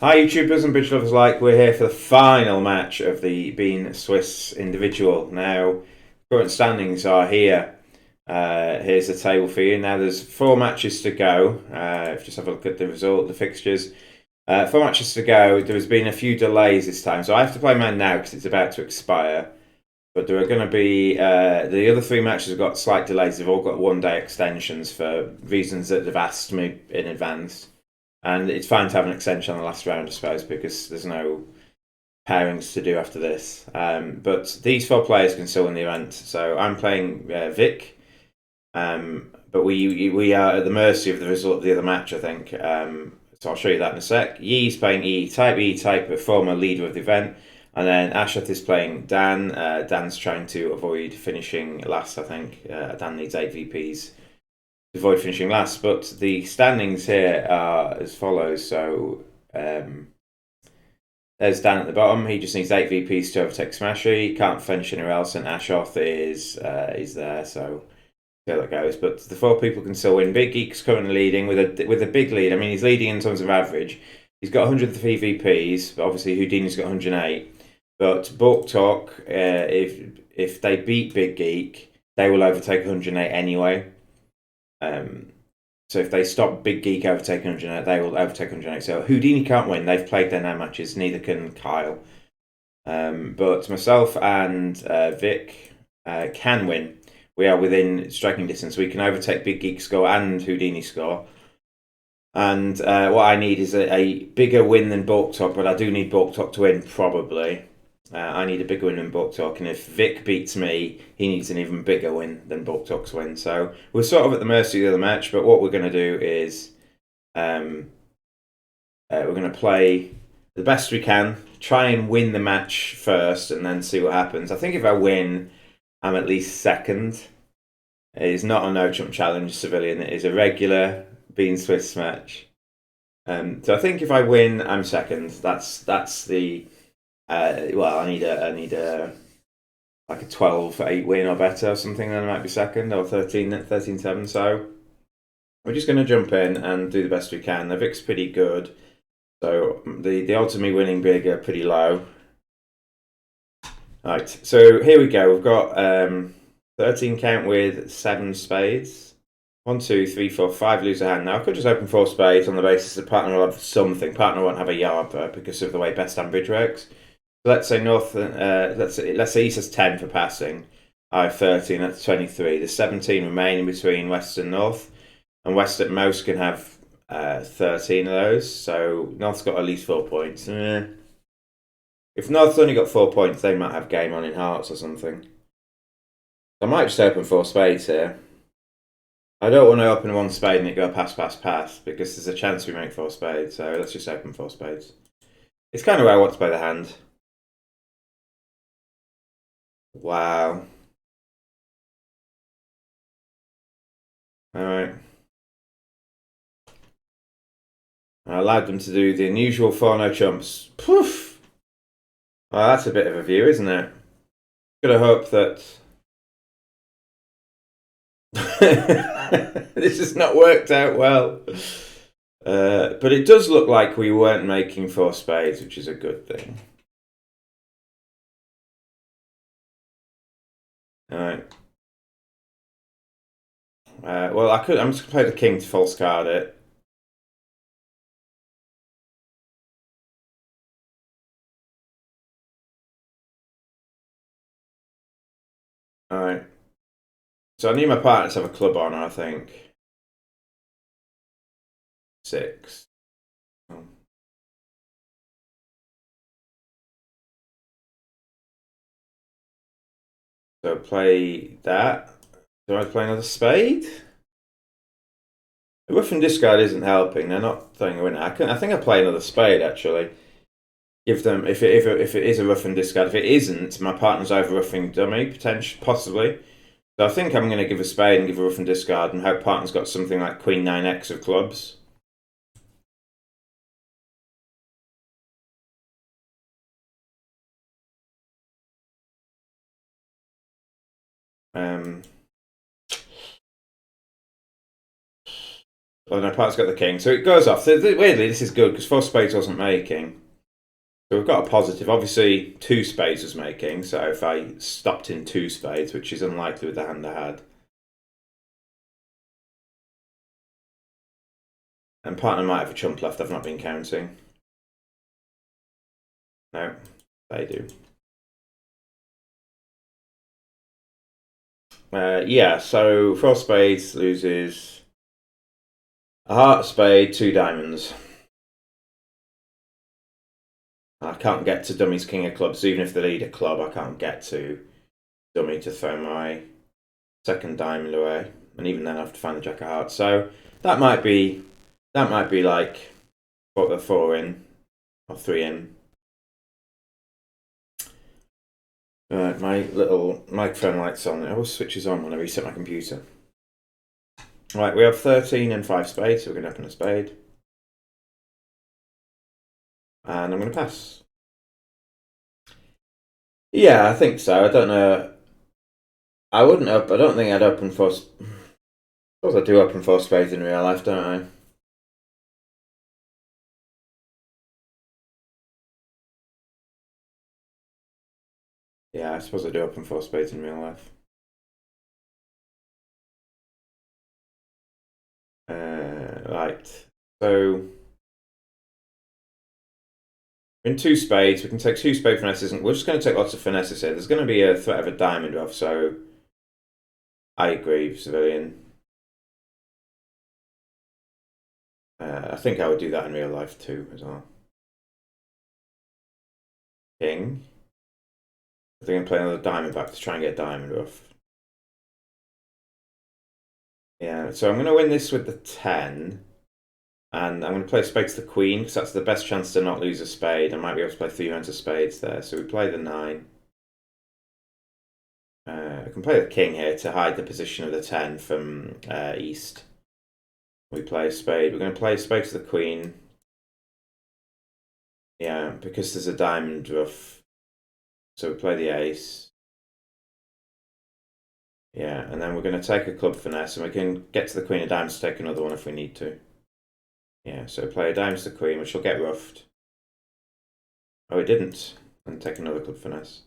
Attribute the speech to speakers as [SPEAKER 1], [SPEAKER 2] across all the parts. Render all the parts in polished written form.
[SPEAKER 1] Hi YouTubers and bridge lovers alike, we're here for the final match of the Bean Swiss individual. Now, current standings are here. Here's the table for you. Now there's 4 matches to go. If you just have a look at the result, the fixtures. 4 matches to go. There's been a few delays this time, so I have to play mine now because it's about to expire. But there are going to be, the other 3 matches have got slight delays. They've all got 1-day extensions for reasons that they've asked me in advance. And it's fine to have an extension on the last round, I suppose, because there's no pairings to do after this. But these 4 players can still win the event. So I'm playing Vic, but we are at the mercy of the result of the other match, I think. So I'll show you that in a sec. Yi's playing E-Type, a former leader of the event. And then Ashath is playing Dan. Dan's trying to avoid finishing last, I think. Dan needs 8 VPs. Avoid finishing last, but the standings here are as follows. So there's Dan at the bottom. He just needs 8 VPs to overtake Smashy. He can't finish anywhere else, and Ashoth is there. So see how that goes. But the 4 people can still win. Big Geek's currently leading with a big lead. I mean, he's leading in terms of average. He's got 103 VPs, but obviously Houdini's got 108. But Bulk Talk, if they beat Big Geek, they will overtake 108 anyway. So if they stop Big Geek overtaking 108, they will overtake 108. So Houdini can't win. They've played their now matches. Neither can Kyle. But myself and Vic can win. We are within striking distance. We can overtake Big Geek's score and Houdini's score. And what I need is a bigger win than Bulk Talk, but I do need Bulk Talk to win, probably. I need a bigger win than Bulk Talk, and if Vic beats me, he needs an even bigger win than Bulk Talk's win. So we're sort of at the mercy of the match, but what we're going to do is we're going to play the best we can, try and win the match first, and then see what happens. I think if I win, I'm at least second. It is not a no trump challenge civilian, it is a regular Bean Swiss match. So I think if I win, I'm second. That's the well, I need a like a 12-8 win or better or something, then I might be second, or 13-7. So we're just going to jump in and do the best we can. The Vic's pretty good, so the odds of me winning big are pretty low. Right, so here we go. We've got 13 count with 7 spades. 1, 2, 3, 4, 5 lose a hand. Now I could just open 4 spades on the basis that partner will have something. Partner won't have a yard because of the way best hand bridge works. Let's say North. Let's say East has 10 for passing. I have 13. That's 23. There's 17 remaining between West and North, and West at most can have 13 of those. So North's got at least 4 points. If North's only got 4 points, they might have game on in hearts or something. I might just open 4 spades here. I don't want to open 1 spade and it go pass, pass, pass, because there's a chance we make 4 spades. So let's just open 4 spades. It's kind of where I want to play the hand. Wow. Alright. I allowed them to do the unusual 4 no chumps. Poof! Well, that's a bit of a view, isn't it? Gotta hope that this has not worked out well. But it does look like we weren't making 4 spades, which is a good thing. Alright. Well, I'm just going to play the king to false card it. Alright. So I need my partner to have a club on, I think. 6. Oh. So play that. Do I play another spade? The rough and discard isn't helping. They're not throwing a winner. I think I play another spade actually. Give them if it is a rough and discard. If it isn't, my partner's over roughing dummy possibly. So I think I'm going to give a spade and give a rough and discard and hope partner's got something like Queen 9x of clubs. Well, no, part's got the king, so it goes off. So, weirdly, this is good because 4 spades wasn't making. So we've got a positive. Obviously, 2 spades was making, so if I stopped in 2 spades, which is unlikely with the hand I had. And partner might have a chump left, I've not been counting. No, they do. Yeah, so 4 spades loses a heart, a spade, 2 diamonds. I can't get to dummy's king of clubs, so even if they lead a club, I can't get to dummy to throw my second diamond away, and even then I have to find the jack of hearts. So that might be like 4 in or 3 in. Right, my little microphone light's on. It always switches on when I reset my computer. Right, we have 13 and 5 spades, so we're going to open a spade. And I'm going to pass. Yeah, I think so. I don't know. I don't think I'd open 4. I suppose I do open 4 spades in real life, don't I? Yeah, I suppose I do open 4 spades in real life. Right. So in 2 spades, we can take 2 spade finesses, and we're just going to take lots of finesses here. There's going to be a threat of a diamond off, so I agree, civilian. I think I would do that in real life too, as well. King. They're going to play another diamond back to try and get a diamond off. Yeah, so I'm going to win this with the 10. And I'm going to play a spade to the queen, because that's the best chance to not lose a spade. I might be able to play 3 rounds of spades there. So we play the 9. I can play the king here to hide the position of the 10 from east. We play a spade. We're going to play a spade to the queen. Yeah, because there's a diamond ruff. So we play the ace. Yeah, and then we're going to take a club finesse, and we can get to the queen of diamonds to take another one if we need to. Yeah, so play a diamonds to the queen, which will get ruffed. Oh, it didn't. And take another club finesse.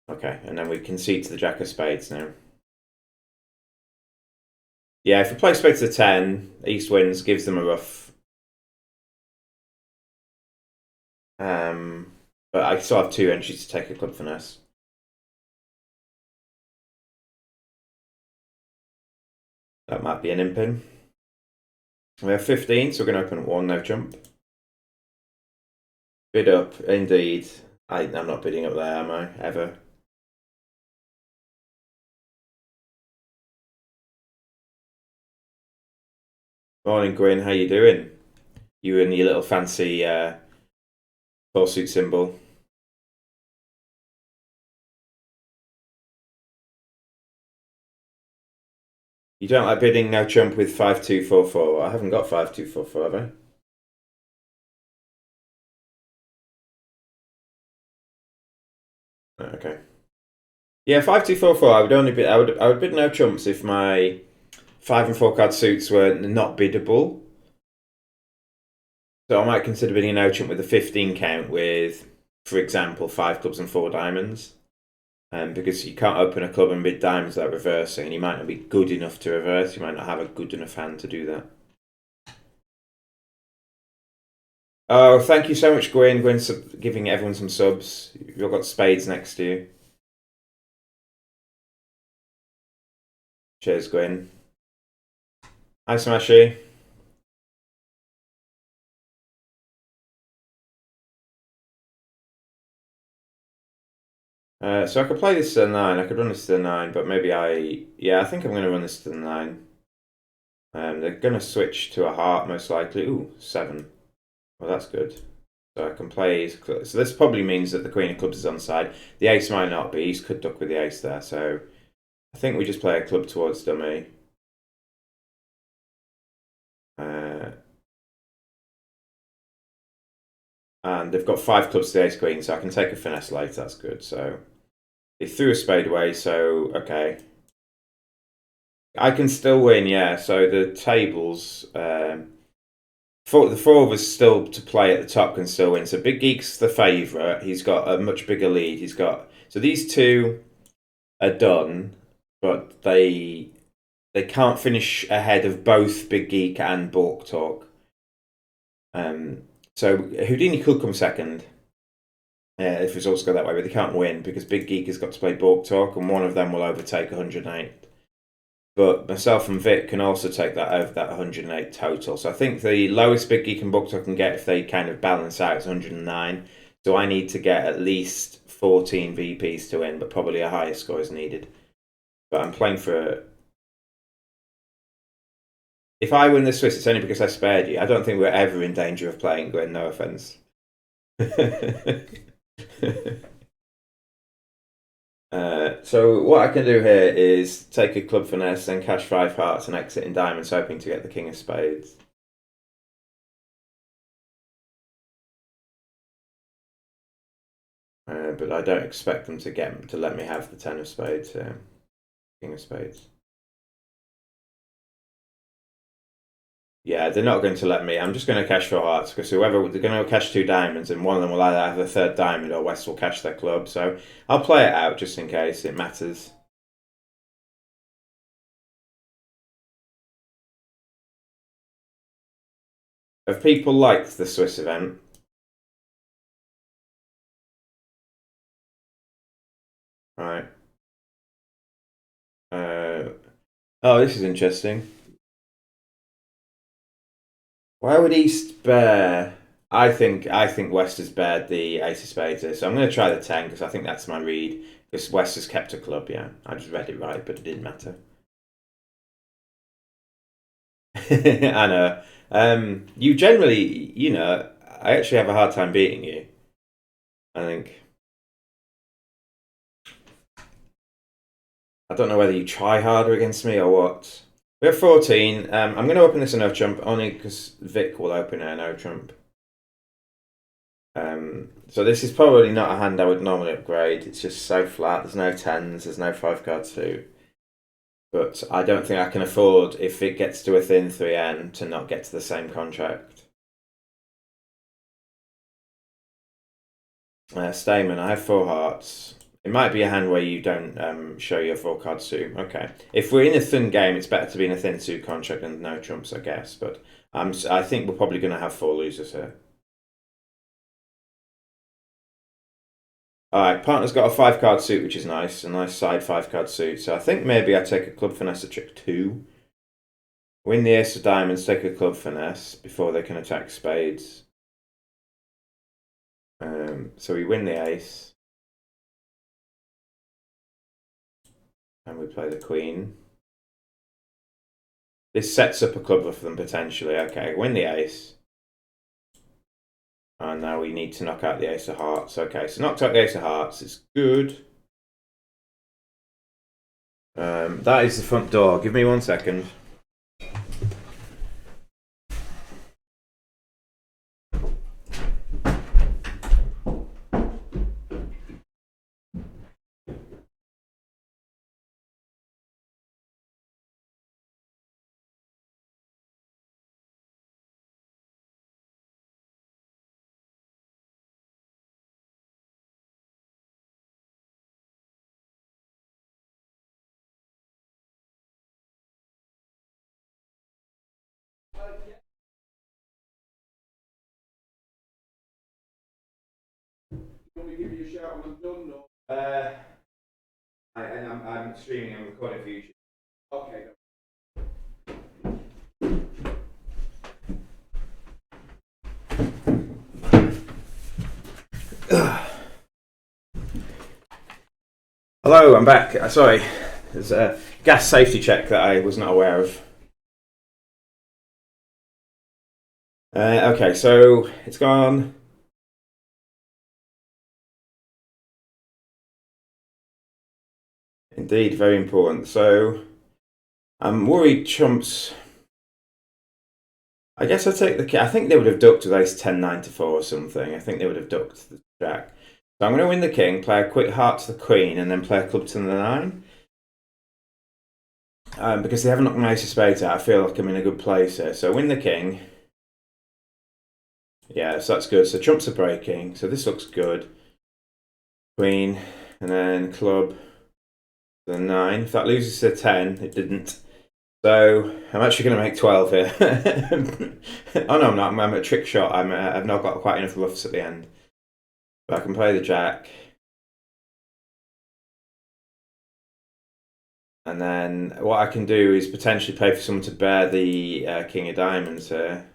[SPEAKER 1] Okay, and then we concede to the jack of spades now. Yeah, if we play spade to the 10, east wins, gives them a ruff. But I still have 2 entries to take a club finesse. That might be an impin. We have 15, so we're going to open 1, no jump. Bid up, indeed. I'm not bidding up there, am I? Ever. Morning, Gwyn. How you doing? You and your little fancy 4-suit symbol. You don't like bidding no jump with 5244. I haven't got 5244, have I? Okay. Yeah, 5244. I would only bid. I would bid no trumps if my 5 and 4 card suits were not biddable. So I might consider bidding no trump with a 15 count with, for example, 5 clubs and 4 diamonds. Because you can't open a club and bid diamonds without reversing, and you might not be good enough to reverse. You might not have a good enough hand to do that. Oh, thank you so much, Gwyn. Gwyn's giving everyone some subs. You've got spades next to you. Cheers, Gwyn. Hi, Smashy. So I could play this to the 9. I could run this to the 9, but maybe yeah, I think I'm going to run this to the 9. They're going to switch to a heart, most likely. Ooh, 7. Well, that's good. So I can play. So this probably means that the queen of clubs is on side. The ace might not be. He could duck with the ace there. So I think we just play a club towards dummy. And they've got 5 clubs to the ace queen, so I can take a finesse later. That's good. So they threw a spade away. So okay. I can still win, yeah. So the tables, the four of us still to play at the top can still win. So Big Geek's the favourite. He's got a much bigger lead. He's got so these two are done, but they can't finish ahead of both Big Geek and Bork Talk. So Houdini could come second if results go that way, but they can't win because Big Geek has got to play Bork Talk, and one of them will overtake 108. But myself and Vic can also take that over that 108 total. So I think the lowest Big Geek and Bork Talk can get if they kind of balance out is 109. So I need to get at least 14 VPs to win, but probably a higher score is needed. But I'm playing for. If I win the Swiss, it's only because I spared you. I don't think we're ever in danger of playing Gwen, no offence. So what I can do here is take a club finesse, then cash 5 hearts and exit in diamonds, hoping to get the king of spades. But I don't expect them to let me have the 10 of spades here. King of spades. Yeah, they're not going to let me. I'm just going to cash 4 hearts because whoever they're going to cash 2 diamonds, and one of them will either have the third diamond or West will cash their club. So I'll play it out just in case it matters. Have people liked the Swiss event? Right. Oh, this is interesting. Why would East bear? I think West has bared the ace of spades here, so I'm going to try the 10 because I think that's my read. Because West has kept a club, yeah. I just read it right, but it didn't matter. I know. You generally, I actually have a hard time beating you. I think. I don't know whether you try harder against me or what. We have 14. I'm going to open this a no trump only because Vic will open a no trump. So this is probably not a hand I would normally upgrade. It's just so flat. There's no 10s. There's no 5-card suit. But I don't think I can afford, if it gets to a thin 3N, to not get to the same contract. Stamen, I have 4 hearts. It might be a hand where you don't show your 4-card suit. Okay. If we're in a thin game, it's better to be in a thin suit contract than no trumps, I guess. But I think we're probably going to have 4 losers here. Alright, partner's got a 5-card suit, which is nice. A nice side 5-card suit. So I think maybe I take a club finesse at trick 2. Win the ace of diamonds, take a club finesse before they can attack spades. So we win the ace. And we play the queen. This sets up a club for them potentially. Okay, win the ace. And now we need to knock out the ace of hearts. Okay, so knocked out the ace of hearts. It's good. That is the front door. Give me 1 second. Want me to give you a shout when I'm done? Or? I'm streaming and recording for YouTube. Okay. Hello, I'm back. Sorry, there's a gas safety check that I was not aware of. Okay, so it's gone. Indeed, very important. So I'm worried chumps. I guess I take the. I think they would have ducked with ace 10 9 to 4 or something. I think they would have ducked the jack. So I'm going to win the king, play a quick heart to the queen, and then play a club to the 9. Because they haven't knocked my ace of spades out, I feel like I'm in a good place here. So win the king. Yeah, so that's good. So trumps are breaking. So this looks good. Queen, and then club, the 9. If that loses to 10, it didn't. So I'm actually going to make 12 here. Oh no, I'm not. I'm a trick shot. I've not got quite enough ruffs at the end. But I can play the jack. And then what I can do is potentially pay for someone to bear the king of diamonds here.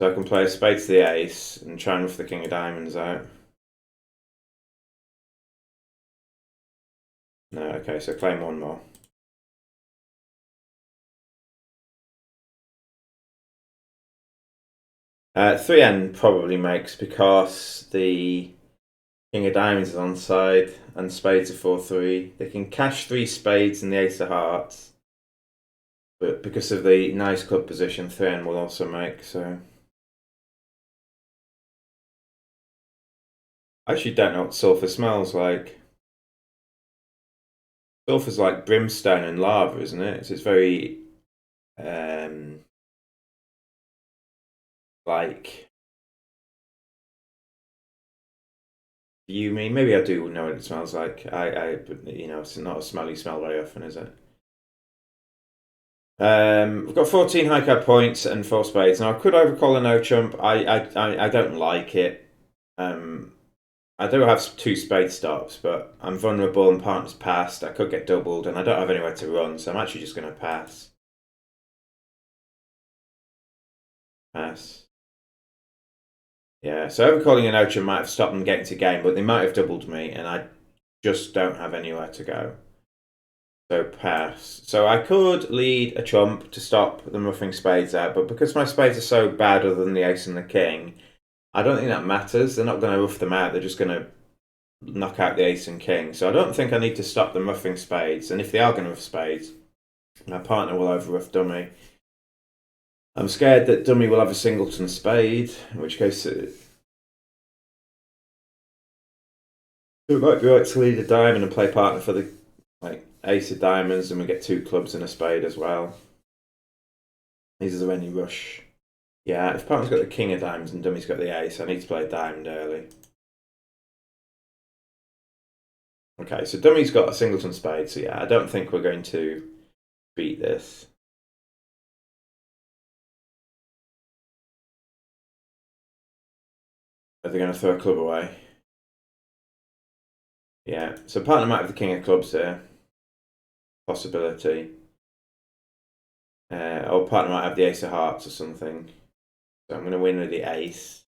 [SPEAKER 1] So I can play a spade to the ace and try and ruff the king of diamonds out. No, okay, so claim one more. 3N probably makes because the king of diamonds is on side and spades are 4-3. They can cash 3 spades and the ace of hearts. But because of the nice club position, 3N will also make, so. I actually don't know what sulfur smells like. Sulfur's like brimstone and lava, isn't it? So it's very like, you mean maybe I do know what it smells like. It's not a smelly smell very often, is it? We've got 14 high card points and 4 spades. Now I could overcall a no chump. I don't like it. I do have 2 spade stops, but I'm vulnerable and partner's passed. I could get doubled, and I don't have anywhere to run, so I'm actually just going to pass. Pass. Yeah, so overcalling an Ocha might have stopped them getting to game, but they might have doubled me, and I just don't have anywhere to go. So pass. So I could lead a chump to stop them ruffing spades out, but because my spades are so bad other than the ace and the king, I don't think that matters. They're not going to ruff them out, they're just going to knock out the ace and king. So I don't think I need to stop them ruffing spades, and if they are going to ruff spades, my partner will over-ruff dummy. I'm scared that dummy will have a singleton spade, in which case it might be right to lead a diamond and play partner for the ace of diamonds, and we get 2 clubs and a spade as well. Is there any rush? Yeah, if partner's got the king of diamonds and dummy's got the ace, I need to play a diamond early. Okay, so dummy's got a singleton spade, so yeah, I don't think we're going to beat this. Are they going to throw a club away? Yeah, so partner might have the king of clubs here. Possibility. Or partner might have the ace of hearts or something. So I'm going to win with the ace.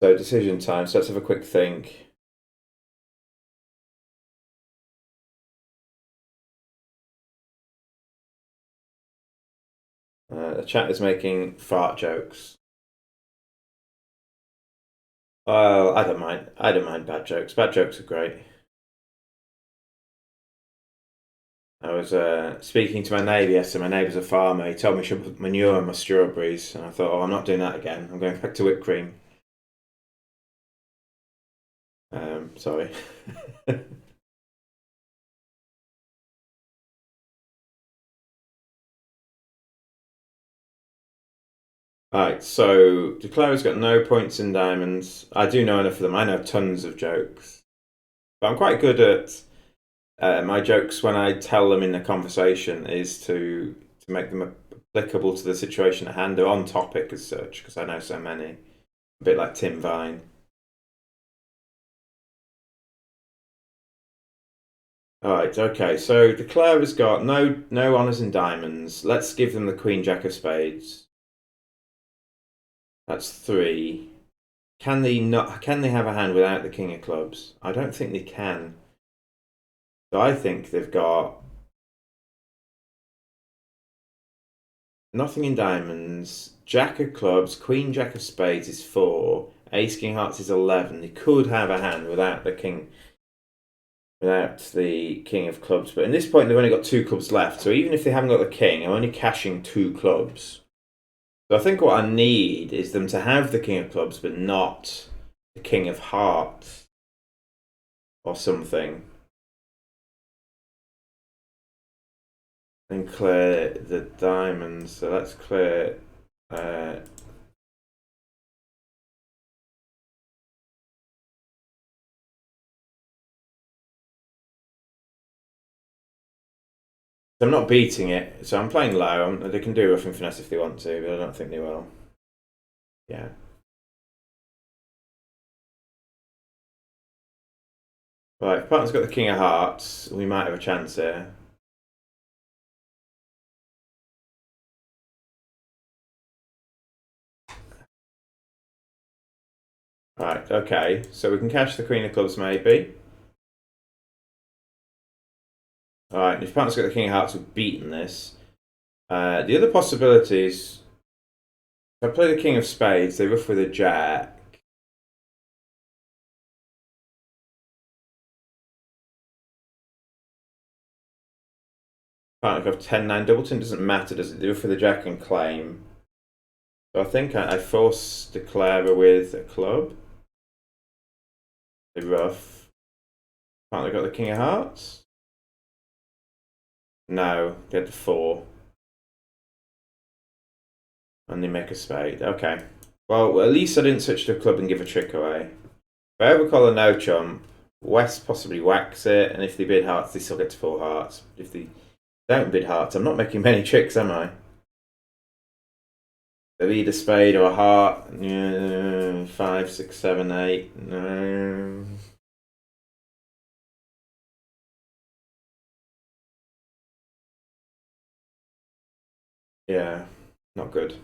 [SPEAKER 1] So decision time, so let's have a quick think. The chat is making fart jokes. Well, I don't mind. I don't mind bad jokes. Bad jokes are great. I was speaking to my neighbour yesterday. My neighbour's a farmer. He told me I should put manure on my strawberries, and I thought, oh, I'm not doing that again. I'm going back to whipped cream. Sorry. Right, so Declare's got no points in diamonds. I do know enough of them. I know tons of jokes. But I'm quite good at my jokes when I tell them in a conversation is to make them applicable to the situation at hand. They're on topic as such, because I know so many. A bit like Tim Vine. Alright, okay, so Declare has got no honours in diamonds. Let's give them the Queen Jack of Spades. That's 3. Can they have a hand without the King of Clubs? I don't think they can. So I think they've got nothing in diamonds, Jack of Clubs, Queen Jack of Spades is 4, Ace King Hearts is 11. They could have a hand without the King of Clubs, but in this point they've only got 2 clubs left. So even if they haven't got the King, I'm only cashing 2 clubs. So I think what I need is them to have the king of clubs, but not the king of hearts or something. And clear the diamonds. So let's clear. I'm not beating it, so I'm playing low. They can do rough and finesse if they want to, but I don't think they will. Yeah. Right, if partner's got the king of hearts, we might have a chance here. Right, okay. So we can catch the queen of clubs, maybe. Alright, if partner's got the king of hearts, we've beaten this. The other possibility is, if I play the king of spades, they ruff with a jack. Partner of 10-9 doubleton doesn't matter, does it? They ruff with a jack and claim. So I think I force declare with a club. They ruff. Partner got the king of hearts? No, they had the 4. And they make a spade. Okay. Well, at least I didn't switch to a club and give a trick away. If I ever call a no chump, West possibly whacks it, and if they bid hearts, they still get to 4 hearts. If they don't bid hearts, I'm not making many tricks, am I? They lead a spade or a heart. 5, 6, 7, 8. No. Yeah, not good.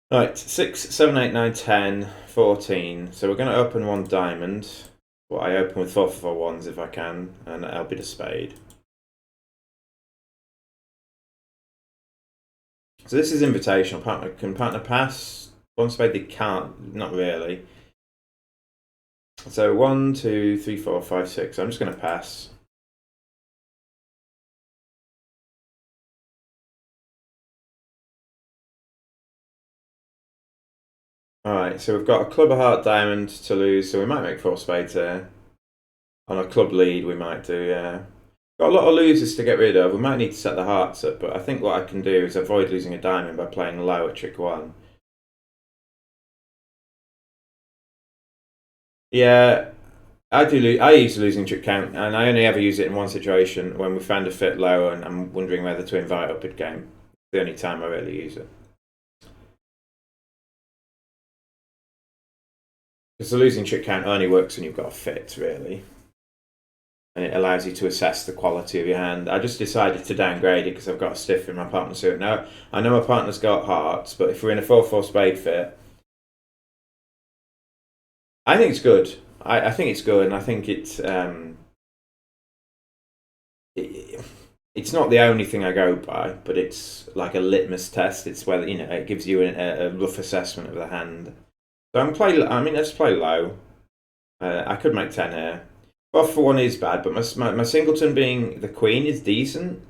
[SPEAKER 1] Right, 6, 7, 8, 9, 10, 14. So we're going to open one diamond. Well, I open with 4 for 1s if I can, and I'll bid a spade. So this is invitational. Can partner pass? One spade they can't, not really. So 1, 2, 3, 4, 5, 6. I'm just going to pass. Alright, so we've got a club, a heart, diamond to lose, so we might make 4 spades here. On a club lead, we might do, yeah. Got a lot of losers to get rid of. We might need to set the hearts up, but I think what I can do is avoid losing a diamond by playing low at trick 1. Yeah, I do. I use the losing trick count, and I only ever use it in one situation when we found a fit low, and I'm wondering whether to invite up at game. The only time I really use it. Because the losing trick count only works when you've got a fit, really. And it allows you to assess the quality of your hand. I just decided to downgrade it because I've got a stiff in my partner's suit. Now, I know my partner's got hearts, but if we're in a 4-4 spade fit, I think it's good. I think it's good, and I think it's not the only thing I go by, but it's like a litmus test. It's whether it gives you a rough assessment of the hand. So let's play low. I could make 10 here. 4 for 1 is bad, but my singleton being the queen is decent.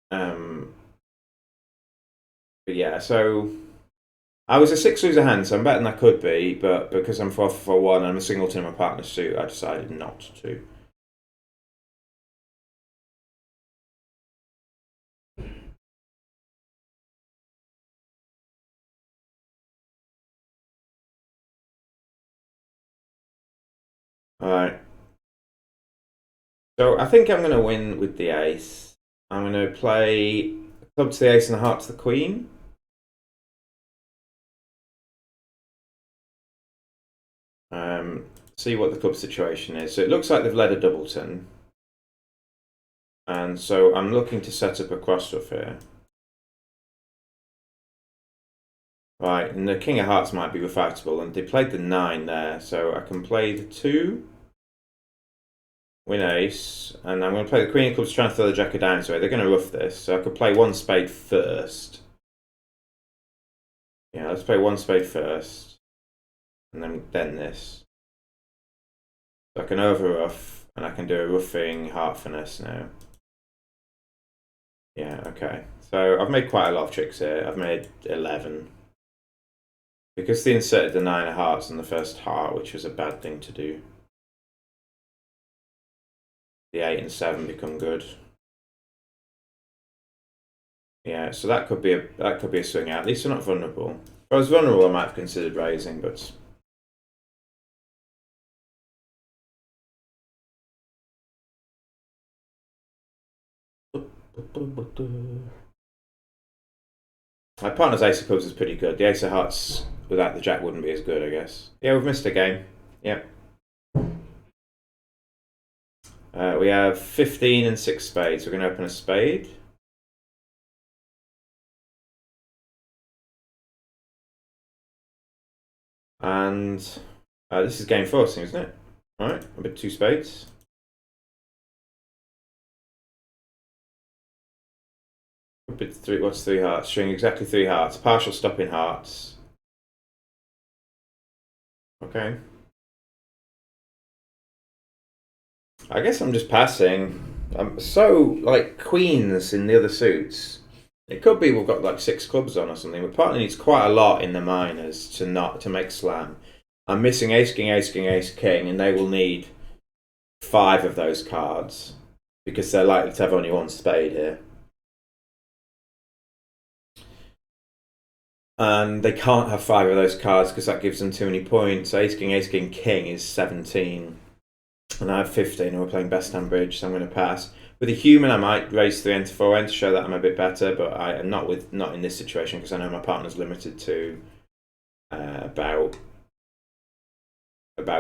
[SPEAKER 1] But yeah, so I was a 6 loser hand, so I'm better than I could be, but because I'm 4 for 1 and I'm a singleton in my partner's suit, I decided not to. Alright. So I think I'm going to win with the ace. I'm going to play club to the ace and a heart to the queen. See what the club situation is. So it looks like they've led a doubleton. And so I'm looking to set up a cross ruff here. Right, and the king of hearts might be refactable, and they played the 9 there, so I can play the 2, win ace, and I'm going to play the queen of clubs trying to throw the jack of diamonds away. They're going to ruff this, so I could play 1 spade first. Yeah, let's play 1 spade first, and then this. So I can over ruff, And I can do a roughing heart finesse now. Yeah, okay. So I've made quite a lot of tricks here. I've made 11. Because they inserted the 9 of hearts in the first heart, which was a bad thing to do. The 8 and 7 become good. Yeah, so that could be a swing out. At least we're not vulnerable. If I was vulnerable, I might have considered raising, but my partner's ace of clubs is pretty good. The ace of hearts without the jack wouldn't be as good, I guess. Yeah, we've missed a game. Yep. We have 15 and 6 spades. We're going to open a spade. And this is game forcing, isn't it? All right, a bit 2 spades. A bit 3. What's 3 hearts? String exactly 3 hearts. Partial stopping hearts. Okay. I guess I'm just passing. I'm so like queens in the other suits. It could be we've got like 6 clubs on or something. My partner needs quite a lot in the minors to make slam. I'm missing ace king, ace king, ace king, and they will need 5 of those cards because they're likely to have only 1 spade here. And they can't have 5 of those cards because that gives them too many points. Ace king, king is 17. And I have 15 and we're playing best hand bridge, so I'm going to pass. With a human, I might raise 3 into 4 to show that I'm a bit better, but I'm not in this situation because I know my partner's limited to about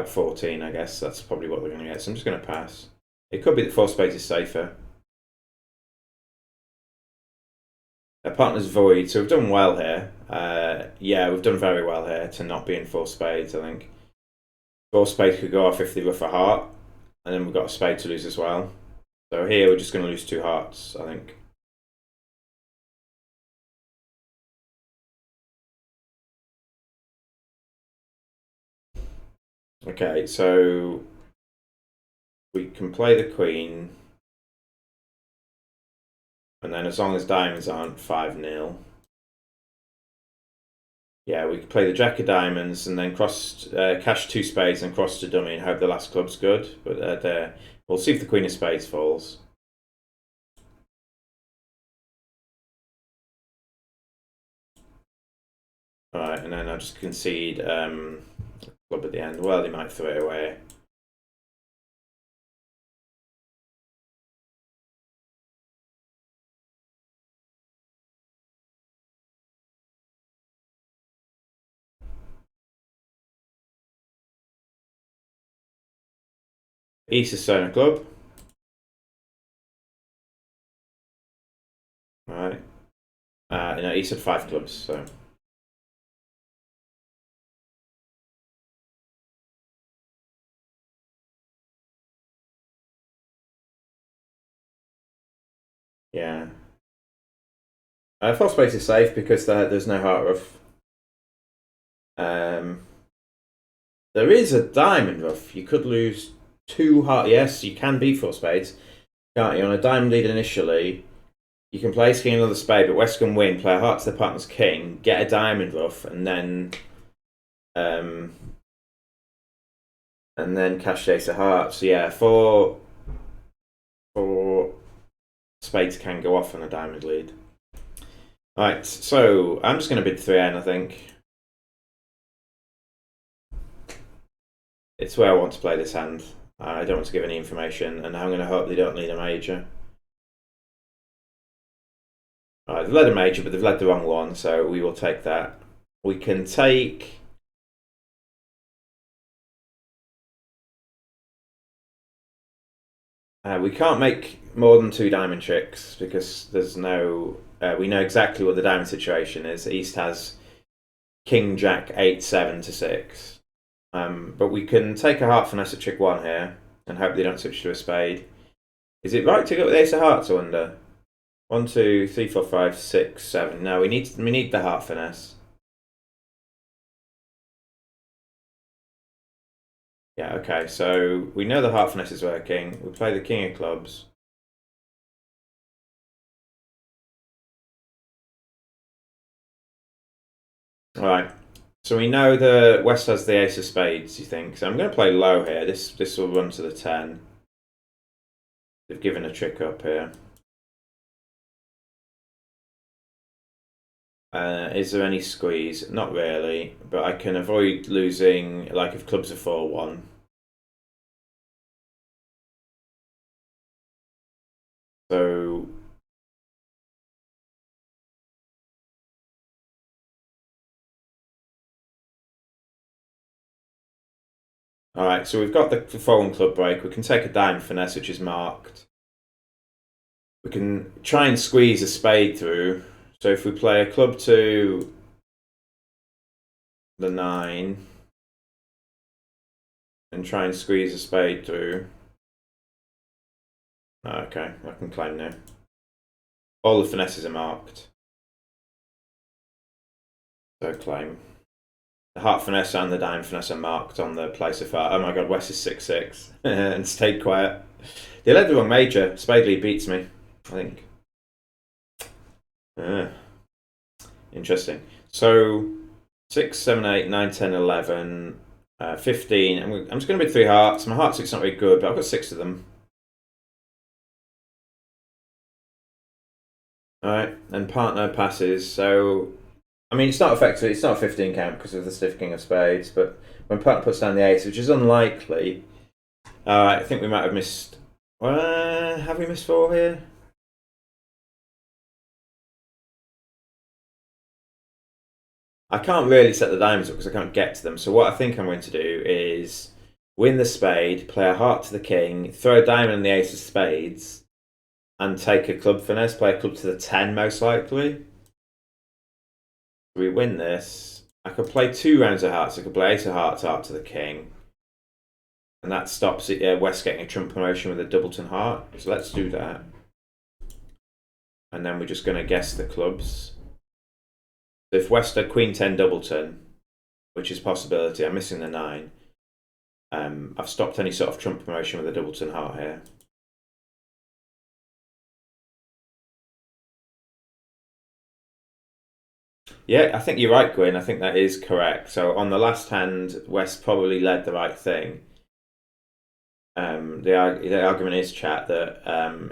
[SPEAKER 1] 14, I guess. That's probably what they're going to get, so I'm just going to pass. It could be that 4 spades is safer. Our partner's void, so we've done well here. Yeah, we've done very well here to not be in 4 spades, I think. 4 spades could go off if they rough a heart, and then we've got a spade to lose as well. So here we're just going to lose 2 hearts, I think. Okay, so we can play the queen, and then as long as diamonds aren't 5-0, yeah, we can play the jack of diamonds and then cash 2 spades and cross to dummy and hope the last club's good. But we'll see if the queen of spades falls. All right, and then I'll just concede club at the end. Well, they might throw it away. East is Sona club. All right. No, East had 5 clubs, so. Yeah. 4 spades is safe because there's no heart ruff. There is a diamond ruff. You could lose 2 heart. Yes, you can beat 4 spades, can't you? On a diamond lead initially, you can play ace king another spade, but West can win. Play a heart to their partner's king, get a diamond ruff, and then cash ace of hearts. So yeah, 4 spades can go off on a diamond lead. All right, so I'm just going to bid 3N, I think. It's where I want to play this hand. I don't want to give any information, and I'm going to hope they don't lead a major. Alright, they've led a major, but they've led the wrong one, so we will take that. We can take... we can't make more than 2 diamond tricks, because there's no... we know exactly what the diamond situation is. East has king, jack, 8, 7 to 6. But we can take a heart finesse at trick 1 here, and hope they don't switch to a spade. Is it right to go with ace of hearts or under? 1, 2, 3, 4, 5, 6, 7. No, we need the heart finesse. Yeah, okay, so we know the heart finesse is working. We play the king of clubs. Alright, so we know the West has the ace of spades, you think. So I'm going to play low here. This will run to the 10. They've given a trick up here. Is there any squeeze? Not really, but I can avoid losing, like if clubs are 4-1. So alright, so we've got the 4-1 club break. We can take a diamond finesse, which is marked. We can try and squeeze a spade through. So if we play a club to the 9 and try and squeeze a spade through. Okay, I can claim now. All the finesses are marked. So claim. The heart finesse and the diamond finesse are marked on the place of heart. Oh my god, West is 6-6 and stayed quiet. They led the wrong major. Spade lead beats me, I think. Interesting. So 6, 7, 8, 9, 10, 11, 15. I'm just going to bid 3 hearts. My heart 6 is not very good, but I've got 6 of them. Alright, and partner passes. So, I mean, it's not effective. It's not a 15 count because of the stiff king of spades, but when partner puts down the ace, which is unlikely, I think we might have missed. Have we missed 4 here? I can't really set the diamonds up because I can't get to them. So what I think I'm going to do is win the spade, play a heart to the king, throw a diamond and the ace of spades, and take a club finesse, play a club to the 10 most likely. We win this. I could play 2 rounds of hearts. I could play ace of hearts, heart to the king. And that stops it, West getting a trump promotion with a doubleton heart. So let's do that. And then we're just going to guess the clubs. So if West had Queen 10 doubleton, which is a possibility, I'm missing the 9. I've stopped any sort of trump promotion with a doubleton heart here. Yeah, I think you're right, Gwyn. I think that is correct. So on the last hand, West probably led the right thing. The argument is, chat, that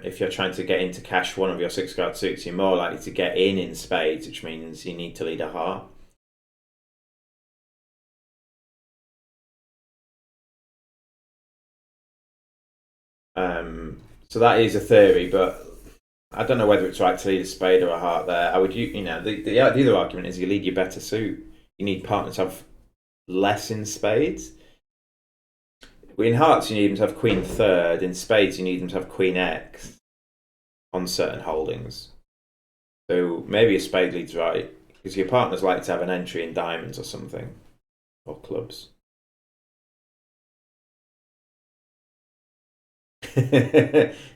[SPEAKER 1] if you're trying to get into cash one of your 6-card suits, you're more likely to get in spades, which means you need to lead a heart. So that is a theory, but I don't know whether it's right to lead a spade or a heart there. I would, the other argument is you lead your better suit. You need partners to have less in spades. In hearts, you need them to have queen third. In spades, you need them to have queen X on certain holdings. So maybe a spade lead's right, because your partners like to have an entry in diamonds or something, or clubs.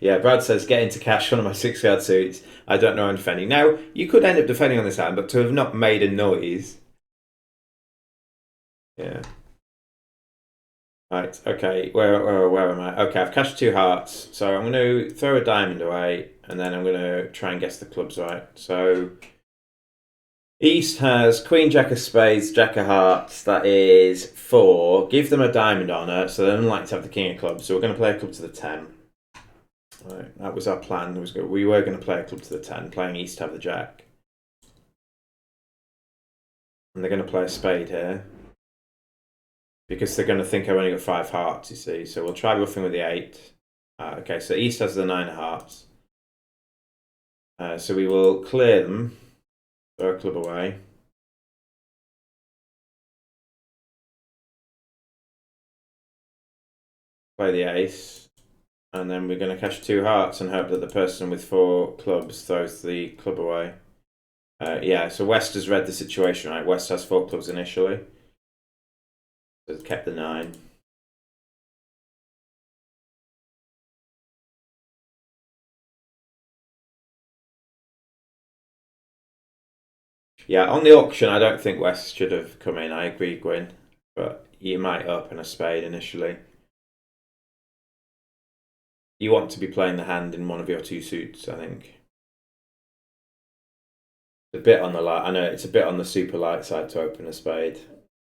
[SPEAKER 1] Yeah, Brad says, get into cash one of my 6-card suits. I don't know I'm defending. Now, you could end up defending on this hand, but to have not made a noise. Yeah. Right, okay, where am I? Okay, I've cashed 2 hearts, so I'm going to throw a diamond away, and then I'm going to try and guess the clubs right. So, East has Queen, Jack of spades, Jack of hearts, that is 4. Give them a diamond on it, so they're unlikely to have the king of clubs, so we're going to play a club to the 10. Right, that was our plan. We were going to play a club to the 10, playing East to have the Jack. And they're going to play a spade here. Because they're going to think I've only got 5 hearts, you see. So we'll try ruffing with the 8. Okay, so East has the 9 of hearts. So we will clear them. Throw a club away. Play the ace. And then we're going to cash 2 hearts and hope that the person with 4 clubs throws the club away. Yeah, so West has read the situation, right? West has 4 clubs initially. So it's kept the 9. Yeah, on the auction, I don't think West should have come in. I agree, Gwyn. But you might open a spade initially. You want to be playing the hand in one of your two suits, I think. A bit on the light. I know it's a bit on the super light side to open a spade.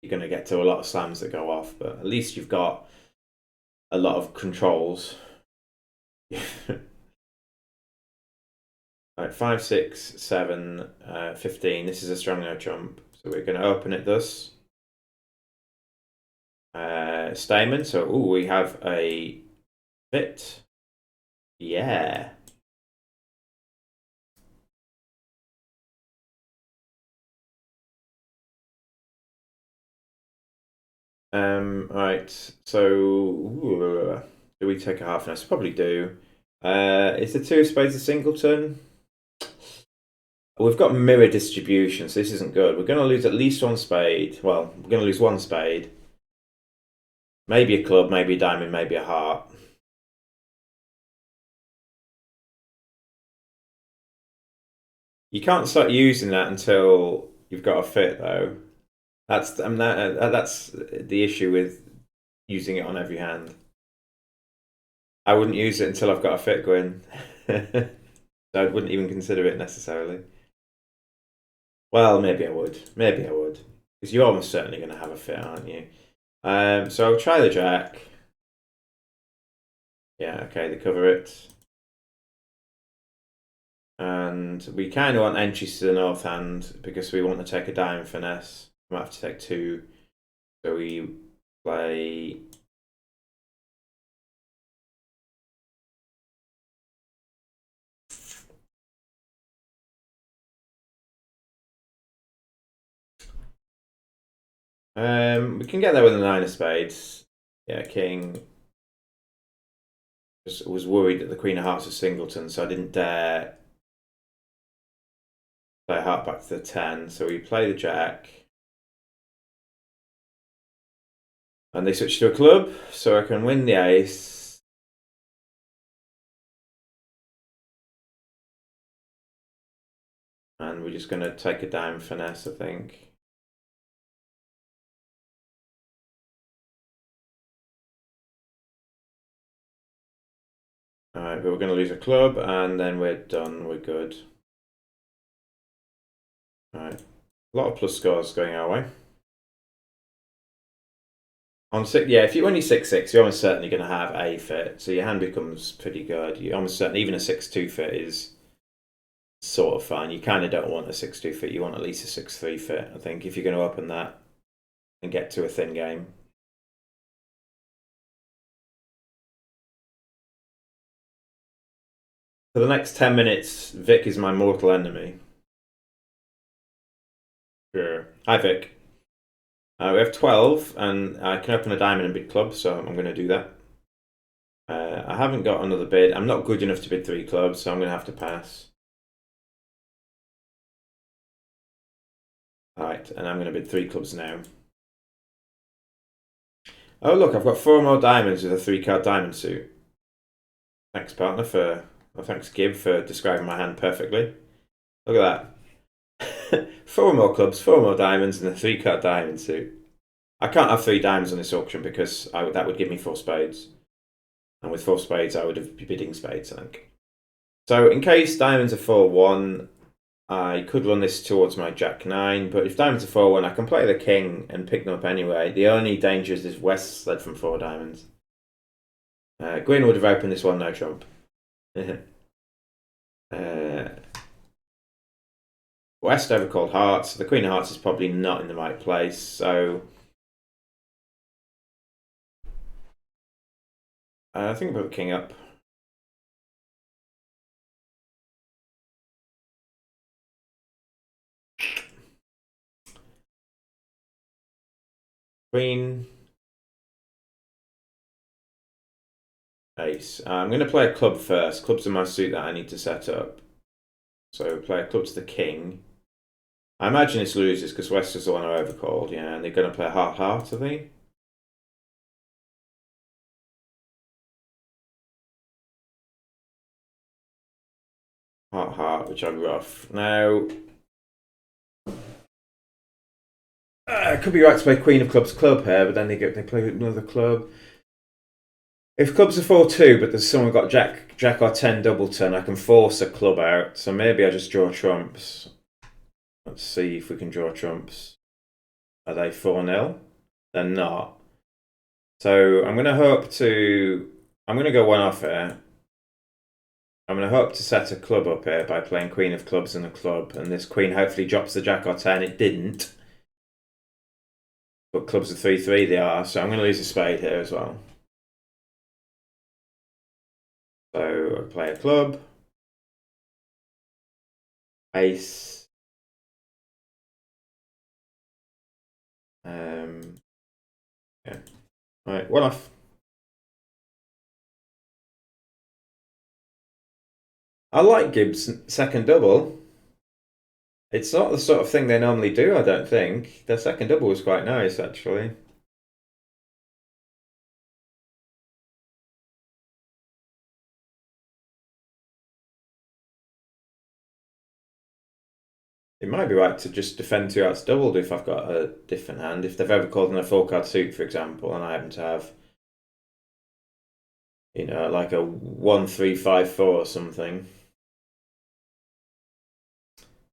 [SPEAKER 1] You're going to get to a lot of slams that go off, but at least you've got a lot of controls. Right, 5, 6, 7, 15. This is a strong no trump, so we're going to open it thus. Stayman. So, we have a fit. Yeah. Right. So, do we take a half? Finesse? Probably do. Is the two of spades a singleton? We've got mirror distribution, so this isn't good. We're going to lose at least one spade. Well, we're going to lose one spade. Maybe a club, maybe a diamond, maybe a heart. You can't start using that until you've got a fit, though. That's that's the issue with using it on every hand. I wouldn't use it until I've got a fit going. So I wouldn't even consider it necessarily. Well, maybe I would. Maybe I would. Because you're almost certainly going to have a fit, aren't you? So I'll try the jack. Yeah, okay, they cover it. And we kind of want entries to the north hand because we want to take a diamond finesse. We might have to take two. So we play... we can get there with a 9 of spades. Yeah, king. Just was worried that the queen of hearts was singleton, so I didn't dare play heart back to the 10. So we play the jack. And they switch to a club, so I can win the ace. And we're just going to take a diamond finesse, I think. Alright, but we're going to lose a club, and then we're done. We're good. Alright, a lot of plus scores going our way. On 6, yeah, if you're only 6-6, you're almost certainly going to have a fit, so your hand becomes pretty good. You're almost certain, even a 6-2 fit is sort of fine. You kind of don't want a 6-2 fit, you want at least a 6-3 fit, I think, if you're going to open that and get to a thin game. For the next 10 minutes, Vic is my mortal enemy. Sure. Hi, Vic. We have 12, and I can open a diamond and bid club, so I'm going to do that. I haven't got another bid. I'm not good enough to bid 3 clubs, so I'm going to have to pass. Alright, and I'm going to bid 3 clubs now. Oh, look, I've got 4 more diamonds with a 3-card diamond suit. Thanks, partner, thanks, Gib, for describing my hand perfectly. Look at that. 4 more clubs, 4 more diamonds, and a 3-card diamond suit. I can't have 3 diamonds on this auction because that would give me 4 spades. And with 4 spades, I would have been bidding spades, I think. So in case diamonds are 4-1, I could run this towards my jack-9, but if diamonds are 4-1, I can play the king and pick them up anyway. The only danger is this West led from 4 diamonds. Gwyn would have opened this one, no trump. West overcalled hearts. The queen of hearts is probably not in the right place, so I think I'll put the king up. Queen. Ace. I'm going to play a club first. Clubs are my suit that I need to set up. So play a club to the king. I imagine this loses because West is the one who overcalled, yeah, and they're going to play heart, are they? Heart, which I'm rough. Now, could be right to play Queen of Clubs club here, but then they play another club. If clubs are 4-2, but there's someone got Jack or 10 double turn, I can force a club out. So maybe I just draw trumps. Let's see if we can draw trumps. Are they 4-0? They're not. So I'm going to hope to... I'm going to go one off here. I'm going to hope to set a club up here by playing Queen of Clubs and a club. And this Queen hopefully drops the Jack or 10. It didn't. But clubs are 3-3, they are. So I'm going to lose a spade here as well. So I play a club. Ace. Yeah. Right, one off. I like Gibbs' second double. It's not the sort of thing they normally do, I don't think. Their second double was quite nice, actually. It might be right to just defend 2 outs doubled if I've got a different hand. If they've ever called in a 4-card suit, for example, and I happen to have, like a 1-3-5-4 or something.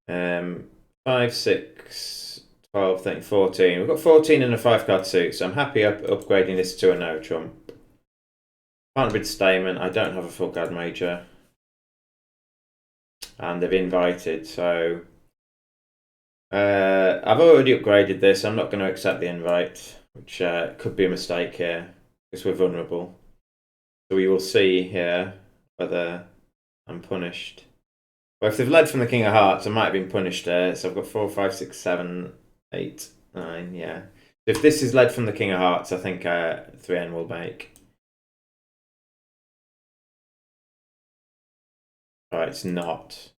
[SPEAKER 1] 5, 6, 12, 13, 14. We've got 14 in a 5-card suit, so I'm happy upgrading this to a no trump. Partner with Stamen. I don't have a full card major. And they've invited, so I've already upgraded this. I'm not going to accept the invite, which could be a mistake here because we're vulnerable. So we will see here whether I'm punished. Well, if they've led from the King of Hearts, I might have been punished there. So I've got 4, 5, 6, 7, 8, 9, yeah. If this is led from the King of Hearts, I think 3N will make. Right, it's not.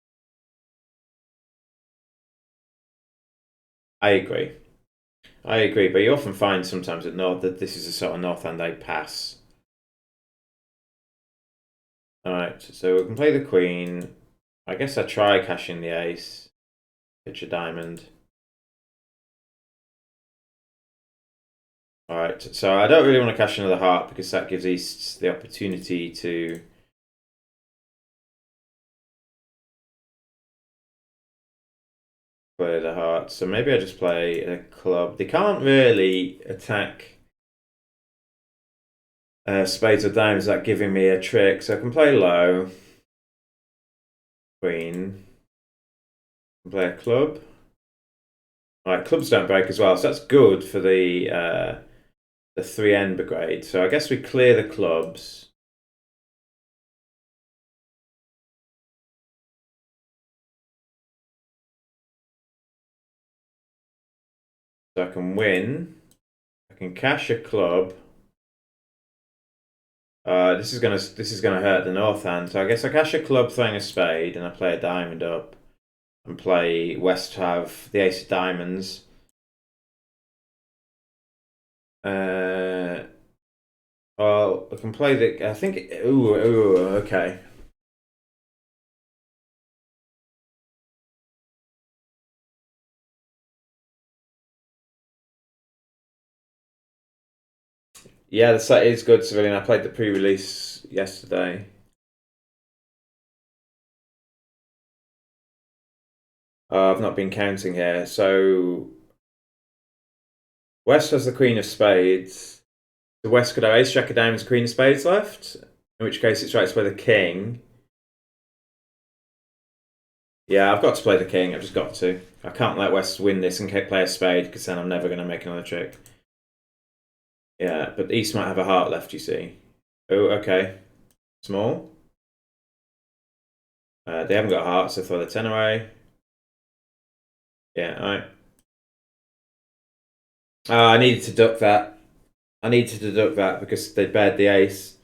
[SPEAKER 1] I agree, but you often find sometimes at North that this is a sort of North End they pass. Alright, so we can play the Queen. I guess I try cashing the Ace. Pitch a diamond. Alright, so I don't really want to cash another heart because that gives East the opportunity to play the heart. So maybe I just play a club. They can't really attack spades or diamonds without giving me a trick. So I can play low. Queen. Play a club. Alright, clubs don't break as well, so that's good for the 3N brigade. So I guess we clear the clubs. So I can win. I can cash a club. This is gonna hurt the North hand. So I guess I cash a club, throwing a spade, and I play a diamond up, and play West to have the Ace of Diamonds. Well, I can play the. I think. Ooh, okay. Yeah, the set is good, Civilian. I played the pre-release yesterday. I've not been counting here. So West has the Queen of Spades. The West could have Ace, Jack of Diamonds, Queen of Spades left. In which case it's right to play the King. Yeah, I've got to play the King. I've just got to. I can't let West win this and play a spade because then I'm never going to make another trick. Yeah, but East might have a heart left, you see. Oh, okay. Small. They haven't got a heart, so throw the 10 away. Yeah, alright. I needed to duck that. I needed to deduct that because they bared the ace.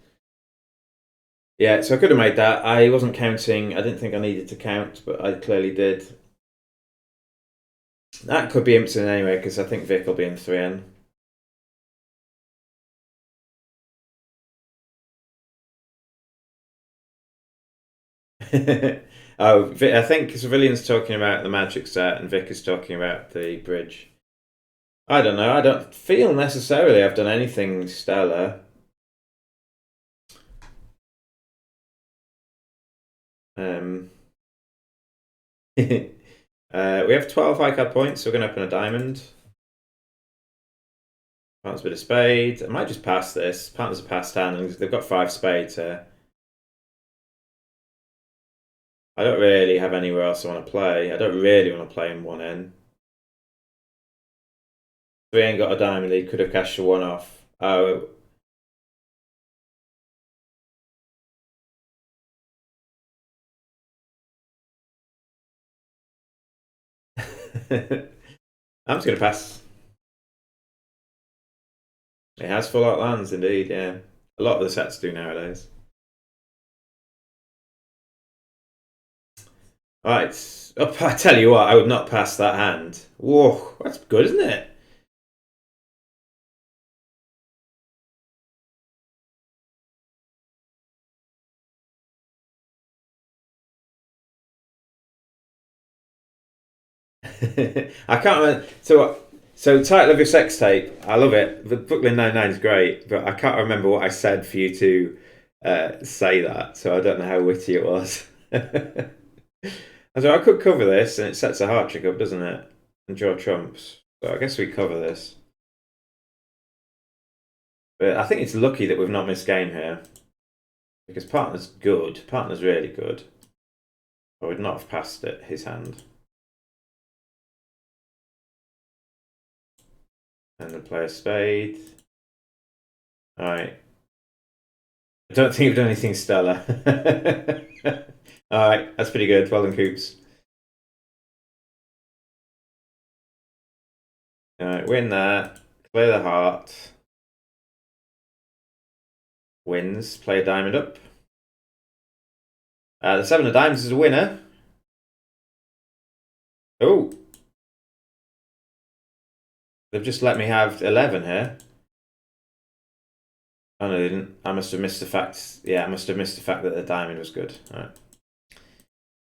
[SPEAKER 1] Yeah, so I could have made that. I wasn't counting. I didn't think I needed to count, but I clearly did. That could be Impton anyway, because I think Vic will be in 3N. Oh, I think Civilian's talking about the magic set and Vic is talking about the bridge. I don't know. I don't feel necessarily I've done anything stellar. We have 12 high card points, so we're going to open a diamond. Partner's with a spade. I might just pass this. Partner's a passed hand, and they've got 5 spades here. I don't really have anywhere else I want to play. I don't really want to play in one end. If we ain't got a diamond, he could have cashed a one off. Oh. I'm just going to pass. It has full out lands, indeed, yeah. A lot of the sets do nowadays. Right. Oh, I tell you what, I would not pass that hand. Whoa, that's good, isn't it? I can't remember. So title of your sex tape, I love it. The Brooklyn Nine-Nine is great, but I can't remember what I said for you to say that. So I don't know how witty it was. So I could cover this, and it sets a heart trick up, doesn't it? And draw trumps. So I guess we cover this. But I think it's lucky that we've not missed game here, because partner's good. Partner's really good. I would not have passed it his hand. And then play a spade. Alright. I don't think you've done anything stellar. Alright, that's pretty good. Well done, Coops. Alright, win that. Clear the heart. Wins. Play a diamond up. The 7 of diamonds is a winner. Oh. They've just let me have 11 here. Oh no, they didn't. I must have missed the fact. Yeah, I must have missed the fact that the diamond was good. All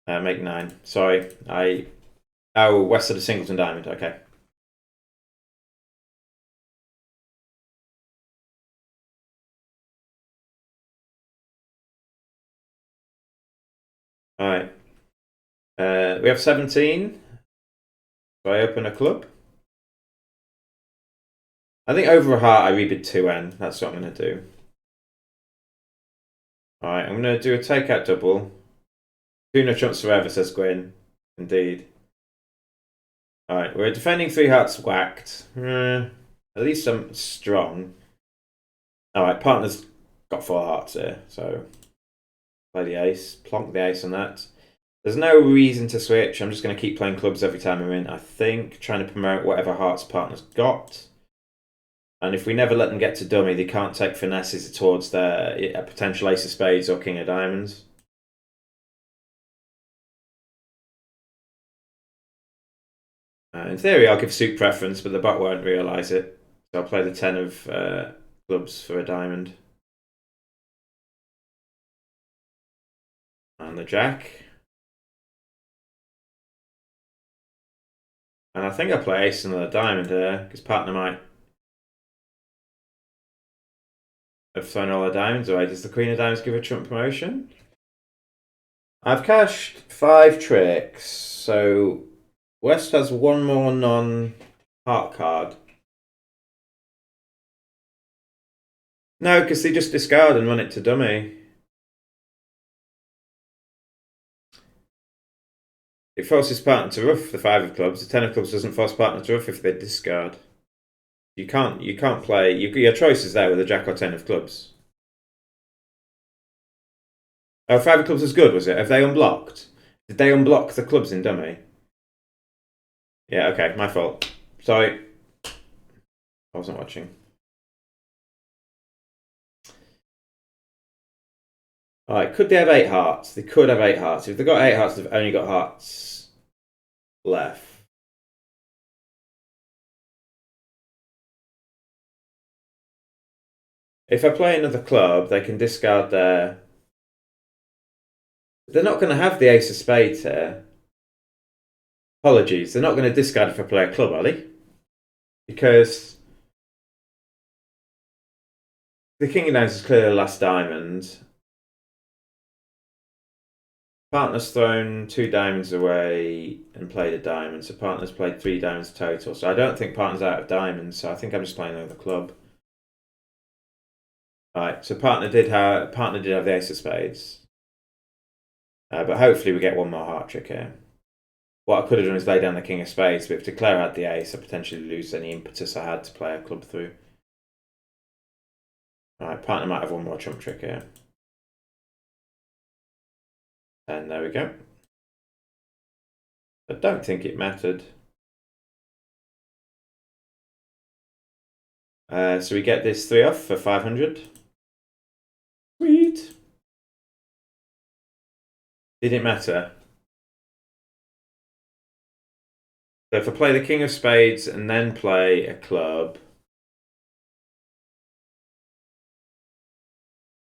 [SPEAKER 1] right. Make 9. Sorry. Oh, west of the singleton diamond. Okay. All right. We have 17. So I open a club. I think over a heart I rebid 2N. That's what I'm going to do. Alright, I'm going to do a takeout double. 2 no trumps forever, says Gwyn. Indeed. Alright, we're defending 3 hearts whacked. At least I'm strong. Alright, partner's got 4 hearts here, so play the ace. Plonk the ace on that. There's no reason to switch. I'm just going to keep playing clubs every time I'm in, I think. Trying to promote whatever hearts partner's got. And if we never let them get to dummy, they can't take finesses towards their potential ace of spades or king of diamonds. In theory, I'll give suit preference, but the bot won't realise it. So I'll play the 10 of clubs for a diamond. And the jack. And I think I play ace and the diamond here, because partner might have thrown all the diamonds away. Does the queen of diamonds give a trump promotion? I've cashed 5 tricks, so West has 1 more non-heart card. No, because they just discard and run it to dummy. It forces partner to ruff the 5 of clubs. The 10 of clubs doesn't force partner to ruff if they discard. You can't play. Your choice is there with a jack or 10 of clubs. Oh, 5 of clubs is good, was it? Have they unblocked? Did they unblock the clubs in dummy? Yeah, okay, my fault. Sorry. I wasn't watching. Alright, could they have 8 hearts? They could have 8 hearts. If they've got 8 hearts, they've only got hearts left. If I play another club, they can discard their... They're not going to have the ace of spades here. Apologies, they're not going to discard if I play a club, are they? because the king of diamonds is clearly the last diamond. Partner's thrown 2 diamonds away and played a diamond, so partner's played 3 diamonds total. So I don't think partner's out of diamonds, so I think I'm just playing over the club. Right, so partner did have the ace of spades. But hopefully we get one more heart trick here. What I could have done is lay down the king of spades, but if declare had the ace, I potentially lose any impetus I had to play a club through. Alright, partner might have one more trump trick here. And there we go. I don't think it mattered. So we get this 3 off for 500. Sweet. Did it matter? So if I play the king of spades and then play a club.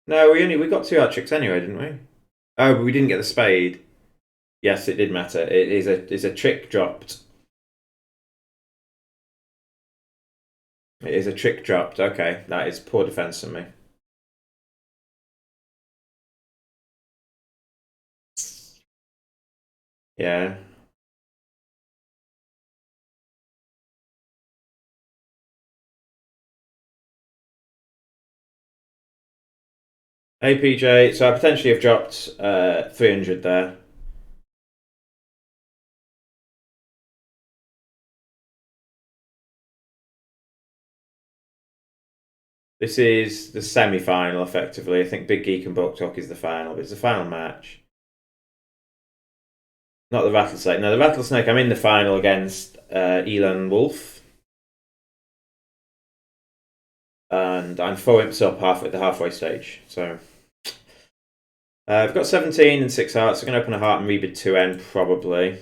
[SPEAKER 1] No, we got 2 heart tricks anyway, didn't we? Oh, but we didn't get the spade. Yes, it did matter. It is a trick dropped. It is a trick dropped. Okay, that is poor defense from me. Yeah. APJ, so I potentially have dropped 300 there. This is the semi-final, effectively. I think Big Geek and Bulk Talk is the final, but it's the final match. Not the Rattlesnake. No, the Rattlesnake, I'm in the final against Elon Wolf. And I'm 4 imps up at the halfway stage. So I've got 17 and 6 hearts. I'm going to open a heart and rebid 2N, probably.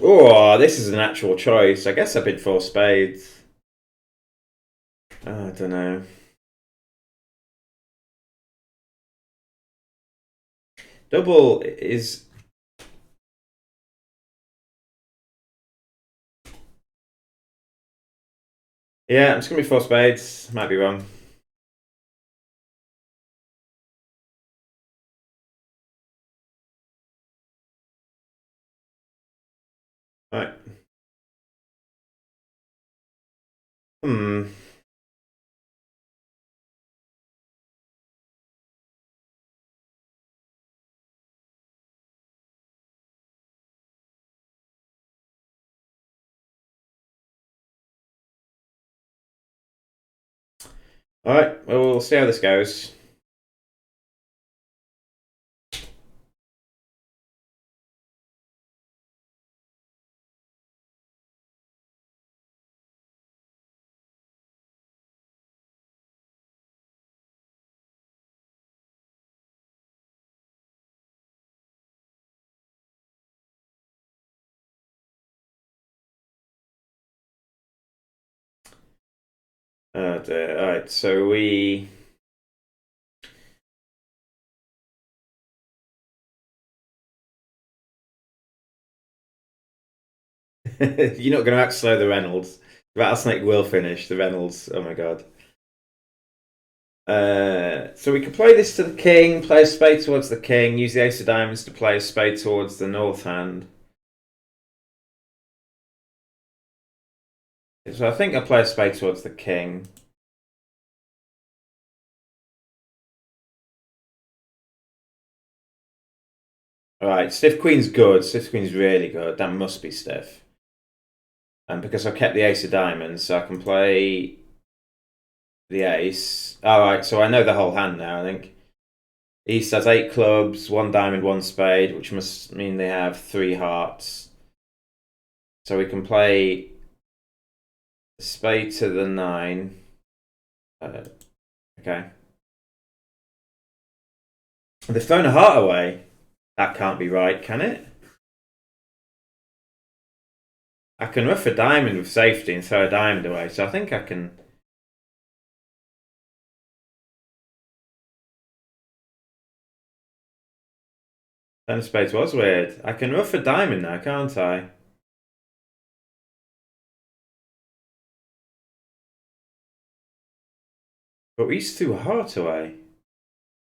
[SPEAKER 1] Oh, this is an actual choice. I guess I bid 4 spades. Oh, I don't know. Double is... Yeah, I'm just going to be 4 spades. Might be wrong. Right. Alright, well, we'll see how this goes. Oh dear. Alright, so we... You're not going to outslow the Reynolds. Rattlesnake will finish the Reynolds. Oh my god. So we can play this to the king, play a spade towards the king, use the ace of diamonds to play a spade towards the north hand. So I think I'll play a spade towards the king. Alright, stiff queen's good. Stiff queen's really good. That must be stiff. And because I've kept the ace of diamonds, so I can play the ace. Alright, so I know the whole hand now, I think. East has 8 clubs, 1 diamond, 1 spade, which must mean they have 3 hearts. So we can play spade to the 9. Okay. They've thrown a heart away. That can't be right, can it? I can ruff a diamond with safety and throw a diamond away, so I think I can... Ten of spades was weird. I can ruff a diamond now, can't I? But he's threw a heart away.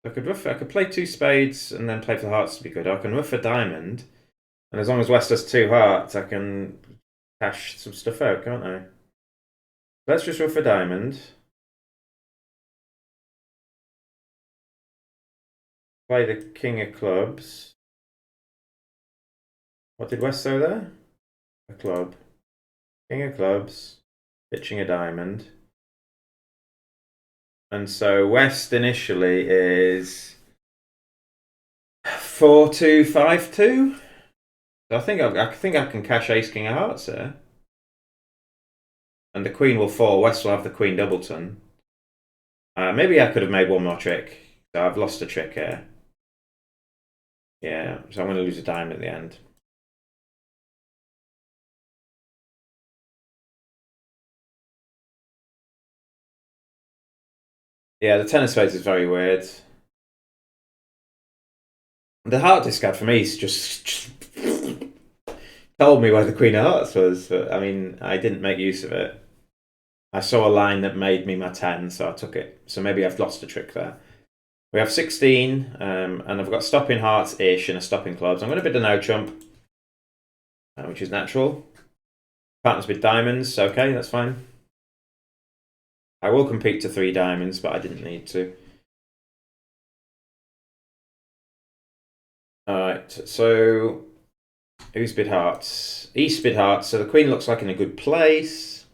[SPEAKER 1] I could play two spades and then play for the hearts to be good. I can ruff a diamond, and as long as West has two hearts, I can cash some stuff out, can't I? Let's just ruff a diamond. Play the king of clubs. What did West throw there? A club. King of clubs. Pitching a diamond. And so West initially is 4-2, 5-2. So I think I can cash ace king of hearts there. And the queen will fall. West will have the queen doubleton. Maybe I could have made one more trick. So I've lost a trick here. Yeah, so I'm going to lose a diamond at the end. Yeah, the ten of spades is very weird. The heart discard for me is just told me where the queen of hearts was. But, I mean, I didn't make use of it. I saw a line that made me my 10, so I took it. So maybe I've lost a trick there. We have 16, and I've got stopping hearts-ish and a stopping clubs. I'm going to bid a no trump, which is natural. Partners with diamonds, okay, that's fine. I will compete to 3 diamonds, but I didn't need to. Alright, so who's bid hearts? East bid hearts, so the queen looks like in a good place.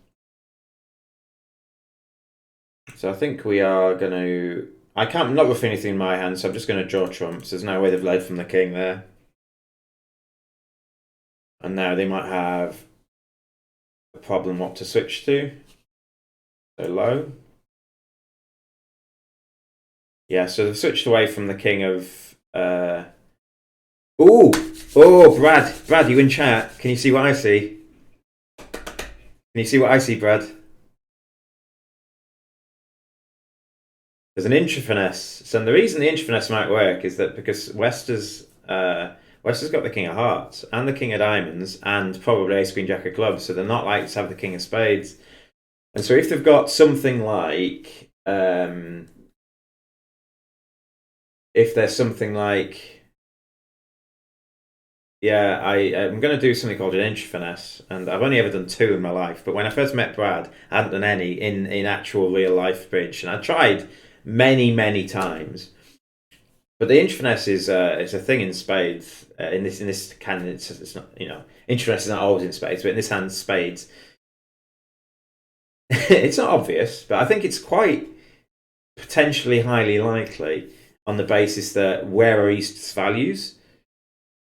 [SPEAKER 1] So I think we are going to... I'm not ruffing anything in my hand, so I'm just going to draw trumps. There's no way they've led from the king there. And now they might have a problem what to switch to. So low. Yeah, so they've switched away from the king of... Oh, Brad, you in chat? Can you see what I see? Can you see what I see, Brad? There's an intra-finesse. So the reason the intra-finesse might work is that because West has got the king of hearts and the king of diamonds and probably ace queen jack of clubs, so they're not likely to have the king of spades. And so if they've got something like, if there's something like, yeah, I'm going to do something called an intra-finesse, and I've only ever done 2 in my life. But when I first met Brad, I hadn't done any in actual real life bridge, and I tried many times. But the intra-finesse is a thing in spades. In this can it's not, you know, intra-finesse is not always in spades, but in this hand, spades. It's not obvious, but I think it's quite potentially highly likely on the basis that where are East's values?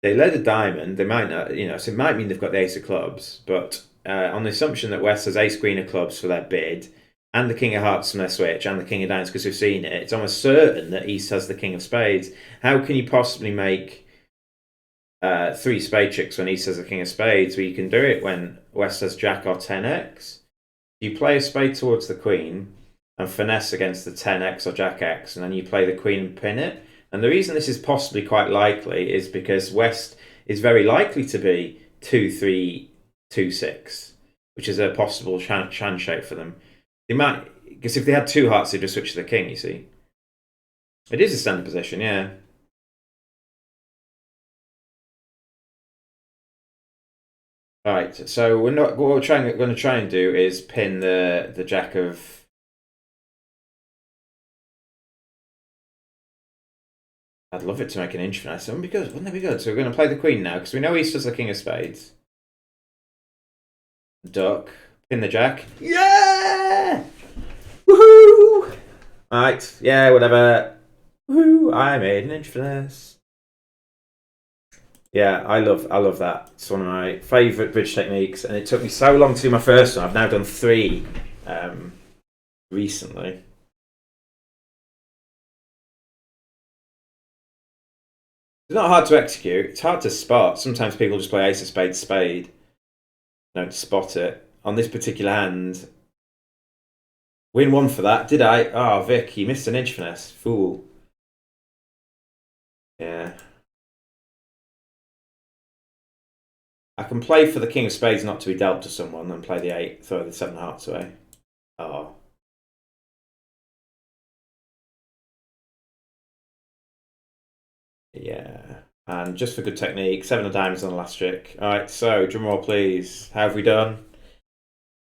[SPEAKER 1] They led a diamond. They might not, you know, so it might mean they've got the ace of clubs, but on the assumption that West has ace queen of clubs for their bid, and the king of hearts from their switch, and the king of diamonds because we've seen it, it's almost certain that East has the king of spades. How can you possibly make 3 spade tricks when East has the king of spades? Well, you can do it when West has jack or 10x. You play a spade towards the queen and finesse against the 10x or jack x, and then you play the queen and pin it. And the reason this is possibly quite likely is because West is very likely to be 2-3, 2-6, which is a possible shan shape for them. They might, because if they had 2 hearts, they'd just switch to the king, you see. It is a standard position, yeah. Alright, so what we're going to try and do is pin the jack of... I'd love it to make an intra-finesse. Wouldn't that be good? So we're going to play the queen now, because we know East has the king of spades. Duck. Pin the jack. Yeah! Woohoo! Alright, yeah, whatever. Woohoo! I made an intra-finesse. Yeah, I love that. It's one of my favourite bridge techniques, and it took me so long to do my first one. I've now done 3 recently. It's not hard to execute. It's hard to spot. Sometimes people just play ace of spades, spade. Don't spot it. On this particular hand, win 1 for that, did I? Oh, Vic, you missed an intra-finesse. Fool. Yeah. I can play for the king of spades not to be dealt to someone and play the 8, throw the 7 hearts away. Oh. Yeah. And just for good technique, 7 of diamonds on the last trick. Alright, so drum roll please. How have we done?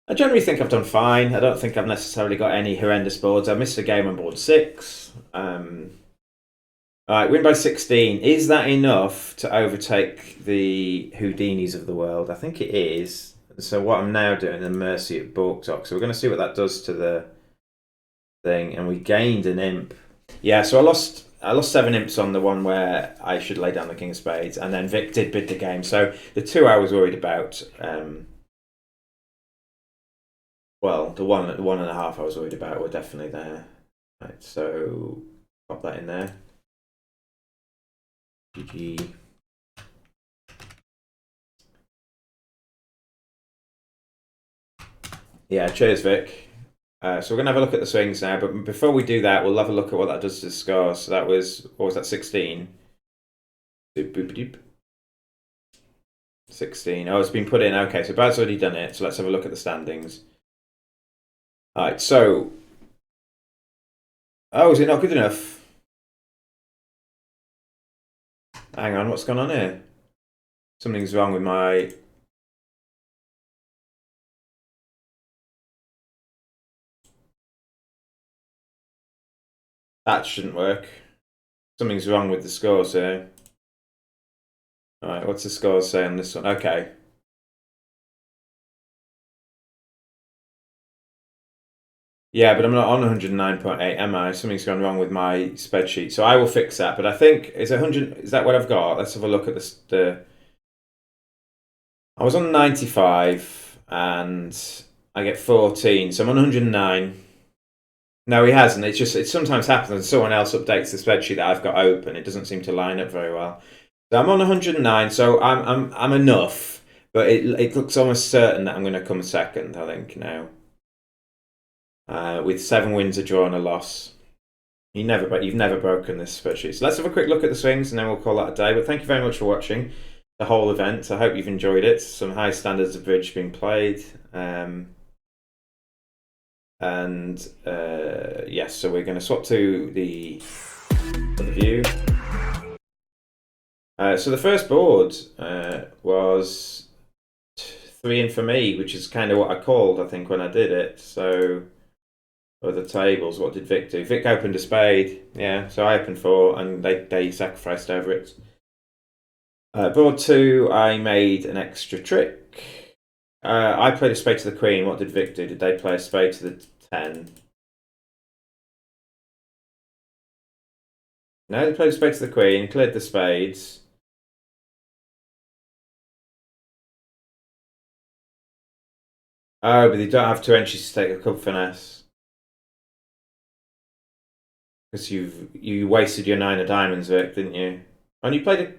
[SPEAKER 1] I generally think I've done fine. I don't think I've necessarily got any horrendous boards. I missed a game on board 6. Alright, win by 16. Is that enough to overtake the Houdinis of the world? I think it is. So what I'm now doing, a mercy at Borktok. So we're going to see what that does to the thing. And we gained an imp. Yeah, so I lost 7 imps on the one where I should lay down the king of spades. And then Vic did bid the game. So the 2 I was worried about... well, the 1.5 I was worried about were definitely there. Right, so pop that in there. GG. Yeah, cheers, Vic. So we're going to have a look at the swings now, but before we do that, we'll have a look at what that does to the score. So that was, what was that, 16? Doop, boop, doop. 16. Oh, it's been put in. Okay, so Bad's already done it. So let's have a look at the standings. All right, so... oh, is it not good enough? Hang on, what's going on here? Something's wrong with my... that shouldn't work. Something's wrong with the scores here. Alright, what's the score say on this one? Okay. Yeah, but I'm not on 109.8, am I? Something's gone wrong with my spreadsheet. So I will fix that. But I think, is 100, is that what I've got? Let's have a look at this. I was on 95 and I get 14. So I'm on 109. No, he hasn't. It's just, it sometimes happens when someone else updates the spreadsheet that I've got open. It doesn't seem to line up very well. So I'm on 109, so I'm enough, but it looks almost certain that I'm going to come second, I think, now. With 7 wins, a draw, and a loss. You've never broken this spreadsheet. So let's have a quick look at the swings, and then we'll call that a day. But thank you very much for watching the whole event. I hope you've enjoyed it. Some high standards of bridge being played. Yes, so we're going to swap to the view. So the first board was 3 in for me, which is kind of what I called, I think, when I did it. So, other tables, what did Vic do? Vic opened a spade, yeah, so I opened 4, and they sacrificed over it. Board 2, I made an extra trick. I played a spade to the queen. What did Vic do? Did they play a spade to the 10? No, they played a spade to the queen, cleared the spades. Oh, but you don't have 2 entries to take a club finesse. Because you wasted your 9 of diamonds, Vic, didn't you? And you played a...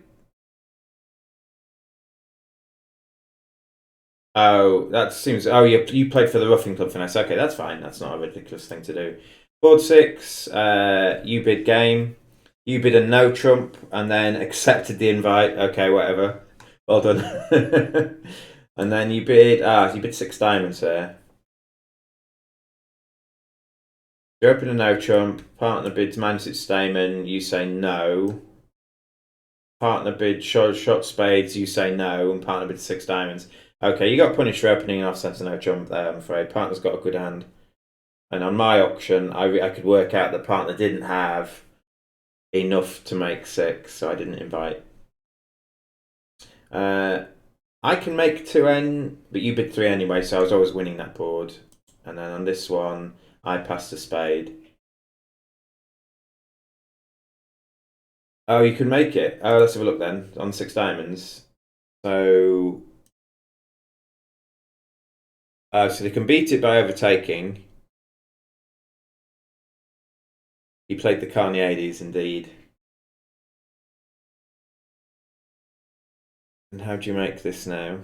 [SPEAKER 1] oh, that seems... oh, you played for the roughing club finesse. Okay, that's fine. That's not a ridiculous thing to do. Board 6, you bid game. You bid a no trump and then accepted the invite. Okay, whatever. Well done. And then you bid 6 diamonds there. You open a no trump, partner bids -6 stamen, you say no. Partner bid short spades, you say no, and partner bids 6 diamonds. Okay, you got punished for opening an offset a no trump there, I'm afraid. Partner's got a good hand. And on my auction, I could work out that partner didn't have enough to make 6, so I didn't invite. I can make 2N, but you bid 3 anyway, so I was always winning that board. And then on this one, I passed a spade. Oh, you can make it. Oh, let's have a look then. On 6 diamonds. So... so they can beat it by overtaking. He played the Carneades, indeed. And how do you make this now?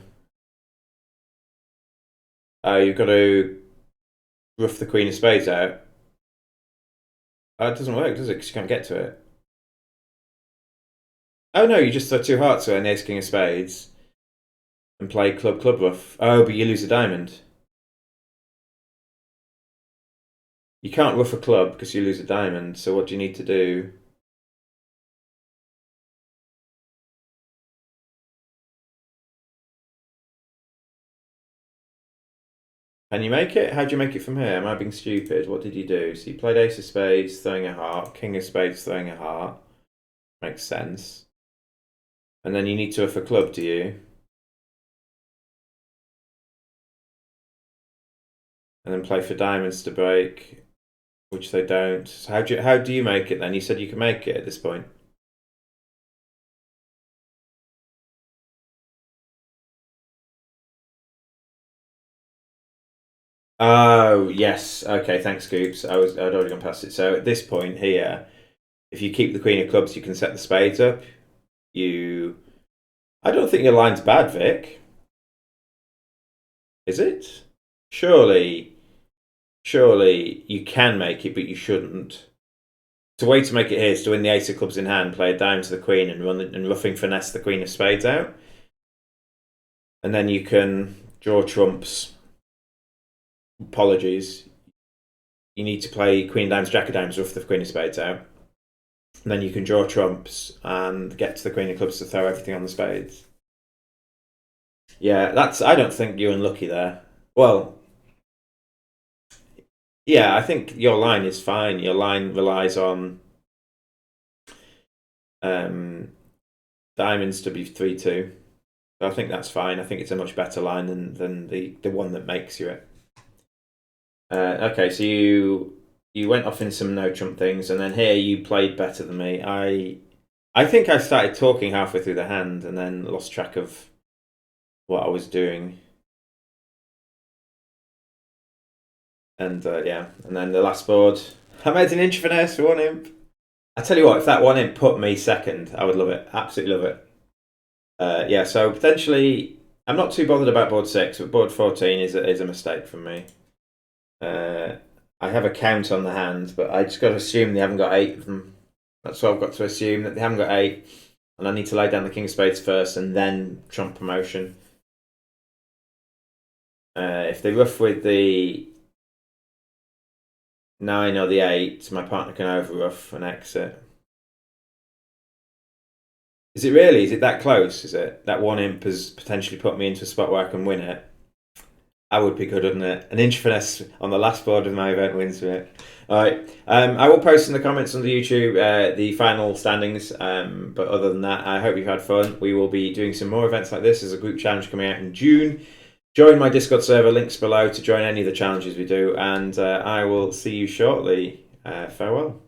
[SPEAKER 1] Oh, you've got to rough the Queen of Spades out. Oh, it doesn't work, does it? Because you can't get to it. Oh no, you just throw 2 hearts away and the Ace King of Spades. and play club rough. Oh, but you lose a diamond. You can't rough a club because you lose a diamond. So what do you need to do? Can you make it? How do you make it from here? Am I being stupid? What did you do? So you played ace of spades, throwing a heart, king of spades, throwing a heart. Makes sense. And then you need to rough a club, do you? And then play for diamonds to break, which they don't. So how do you make it then? You said you can make it at this point. Oh yes, okay. Thanks, Scoops. I'd already gone past it. So at this point here, if you keep the queen of clubs, you can set the spades up. I don't think your line's bad, Vic. Is it? Surely you can make it, but you shouldn't. The way to make it here is to win the ace of clubs in hand, play a dime to the queen, and roughing finesse the queen of spades out, and then you can draw trumps. Apologies. You need to play queen of diamonds, jack of diamonds, rough the queen of spades out. And then you can draw trumps and get to the queen of clubs to throw everything on the spades. Yeah, I don't think you're unlucky there. Well, yeah, I think your line is fine. Your line relies on diamonds to be 3-2. So I think that's fine. I think it's a much better line than the one that makes you it. Okay, so you went off in some no trump things, and then here you played better than me. I think I started talking halfway through the hand and then lost track of what I was doing. And yeah, and then the last board, I made an intra-finesse for one imp. I tell you what, if that one imp put me second, I would love it. Absolutely love it. Yeah, so potentially, I'm not too bothered about board 6, but board 14 is a mistake from me. I have a count on the hand, but I just got to assume they haven't got 8 of them. That's what I've got to assume, that they haven't got 8. And I need to lay down the king of spades first and then trump promotion. If they rough with the 9 or the 8, my partner can over rough and exit. Is it really? Is it that close? Is it? That one imp has potentially put me into a spot where I can win it. That would be good, wouldn't it? An inch finesse on the last board of my event wins me it. All right. I will post in the comments on the YouTube the final standings. But other than that, I hope you've had fun. We will be doing some more events like this as a group challenge coming out in June. Join my Discord server, links below to join any of the challenges we do. And I will see you shortly. Farewell.